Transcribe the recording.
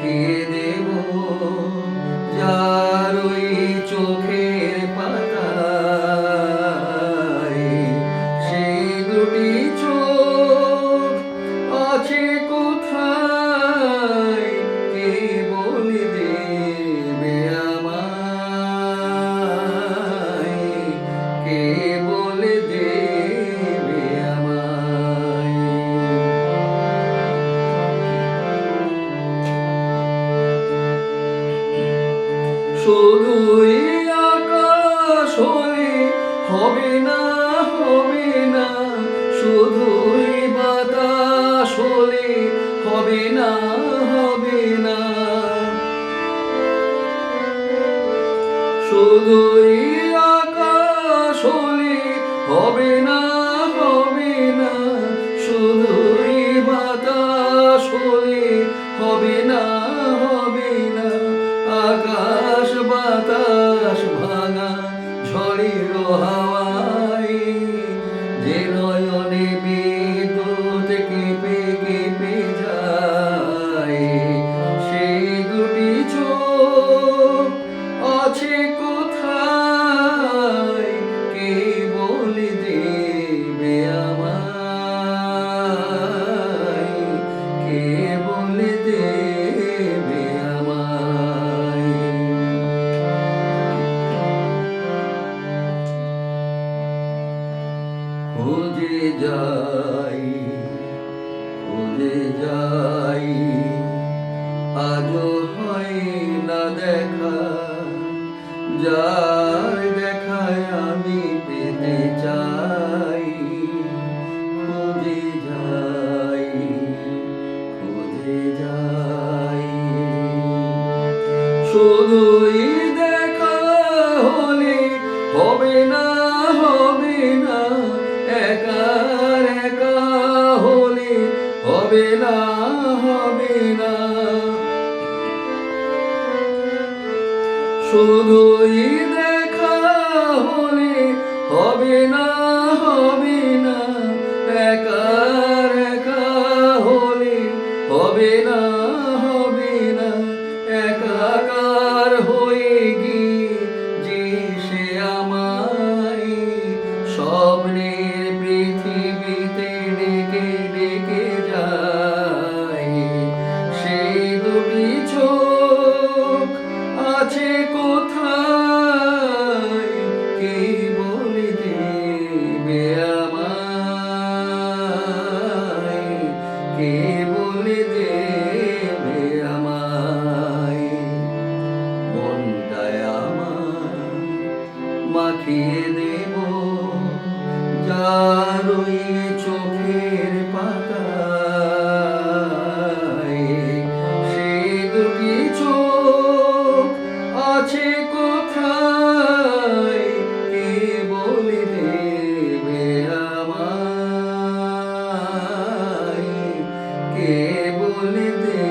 মাখিয়ে দেব যার ওই চোখের পাতায়। সেই দুটি চোখ আছে কোথায়, কে বলে দেবে আমায়, কে বলে দেবে আমায়। শুধুই আকাশ হলে হবে না, হবে না, শুধুই বাতাস হলে হবে না, হবে না, শুধুই আকাশ হলে হবে না, হবে না, শুধুই বাতাস হলে হবে না, হবে না। আকাশ বাতাস ভাঙা ঝড়ের হাওয়ায় যে নয়নে বিদ্যুৎ কেঁপে কেঁপে যায়, সেই দুটি চোখ আছে কোথায়, কে বলে দেবে আমায়, কে বলে দেবে আমায়। খুঁজে যাই, খুঁজে যাই, আজও হয় না দেখা, যার দেখায় আমি পেতে চাই। খুঁজে যাই, খুঁজে যাই, শুধুই দেখা হলে হবে না, হবে না, একার একা হলে হবে না, হবে না, শুধুই দেখা হলে হবে না, হবে না, একার একা হলে হবে না, হবে না, একাকার হয়ে গিয়ে যে সে আমায় স্বপ্নের পৃথিবীতে ডেকে ডেকে যায়। সেই দুটি চোখ আছে কোথায়, কে বলে দেবে আমায়, কে বলে দেবে আমায়। মনটায় আমার মাখিয়ে দেব যার ওই চোখের পাতায়। সেই দুটি চোখ আছে কোথায়, কে বলে দেবে আমায়, কে বলে দেবে।